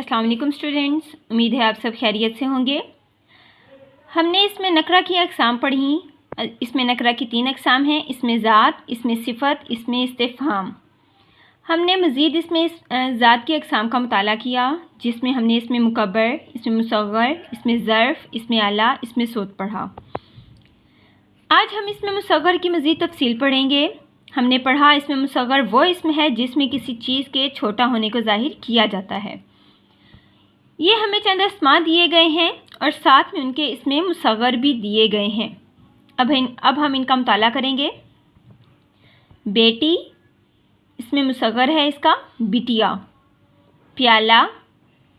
अस्सलाम वालेकुम स्टूडेंट्स, उम्मीद है आप सब खैरियत से होंगे। हमने इसमें नकरा की अक़साम पढ़ी। इसमें नकरा की 3 अक़साम हैं, इसमें ज़ात, इसमें सिफ़त, इसमें इस्तिफ़हाम। हमने मज़ीद इसमें ज़ात की अक़साम का मुताला किया, जिसमें हमने इसमें मुकब्बर, इसमें मुसग़्ग़र, इसमें ज़र्फ़, इसमें आला, इसमें सोत पढ़ा। आज हम इसमें मुसग़्ग़र की मज़ीद तफ़सील पढ़ेंगे। हमने पढ़ा इसमें मुसग़्ग़र वो इसम है जिसमें किसी चीज़ के छोटा होने को ज़ाहिर किया जाता है। ये हमें चंद अस्मा दिए गए हैं और साथ में उनके इसमें मुसग़्ग़र भी दिए गए हैं। अब हम इनका मुताला करेंगे। बेटी, इसमें मुसग़्ग़र है इसका बिटिया। प्याला,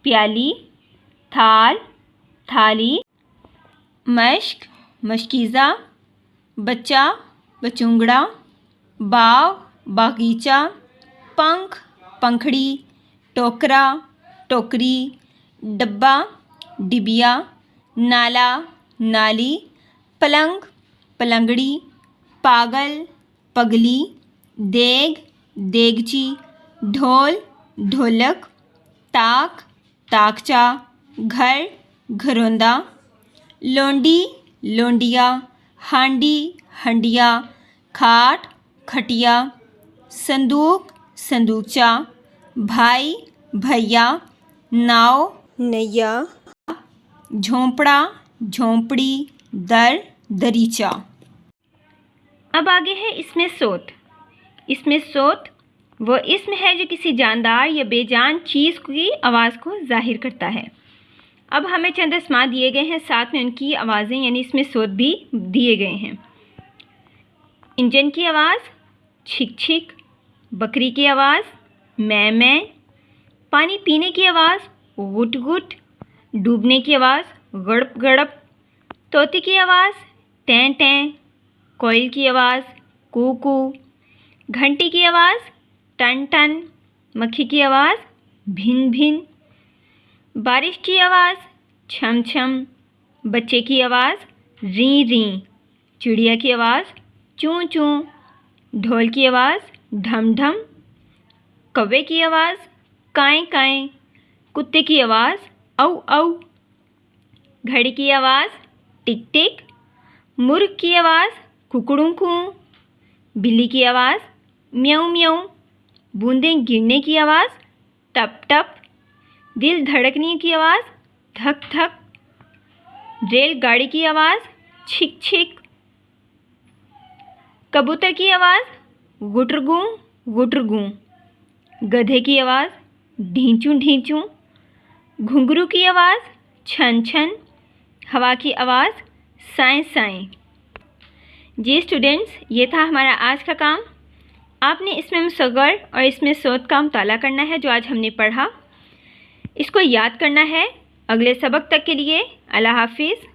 प्याली। थाल, थाली। मश्क, मशकीज़ा। बच्चा, बचूंगड़ा। बाग, बागीचा। पंख, पंखड़ी। टोकरा, टोकरी। डब्बा, डिबिया। नाला, नाली। पलंग, पलंगड़ी। पागल, पगली। देग, देगची। ढोल, ढोलक। ताक, ताकचा। घर, घरौंदा। लोंडी, लोंडिया। हांडी, हंडिया। खाट, खटिया। संदूक, संदूकचा। भाई, भैया। नाव, नैया। झोंपड़ा, झोंपड़ी। दर, दरीचा। अब आगे है इसमें सोत। इसमें सोत वो इसम है जो किसी जानदार या बेजान चीज़ की आवाज़ को ज़ाहिर करता है। अब हमें चंद अस्मा दिए गए हैं, साथ में उनकी आवाज़ें यानी इसमें सोत भी दिए गए हैं। इंजन की आवाज़, छिक छिक। बकरी की आवाज़, मैं। पानी पीने की आवाज़, गुट गुट। डूबने की आवाज़, गड़प गड़प। तोते की आवाज़, टें टें। कोयल की आवाज़, कू कू। घंटी की आवाज़, टन टन। मक्खी की आवाज़, भिन भिन। बारिश की आवाज़, छम छम। बच्चे की आवाज़, री री। चिड़िया की आवाज़, चूँ चूँ। ढोल की आवाज़, ढम ढम। कौवे की आवाज़, काएं काएं। कुत्ते की आवाज़, औ औ। घड़ी की आवाज़, टिक टिक। मुर्ग की आवाज़, कुकड़ू कू। बिल्ली की आवाज़, म्याऊं म्याऊं। बूंदें गिरने की आवाज़, टप टप। दिल धड़कने की आवाज़, धक धक। रेलगाड़ी की आवाज़, छिक छिक। कबूतर की आवाज़, गुटरगू गुटरगू। गधे की आवाज़, ढींचू ढींचू। घुंघरू की आवाज़, छन छन। हवा की आवाज़, साएं साएं। जी स्टूडेंट्स, ये था हमारा आज का काम। आपने इसमें मुसग़्ग़र और इसमें सोत का मुताला करना है जो आज हमने पढ़ा। इसको याद करना है। अगले सबक तक के लिए अल्लाह हाफिज़।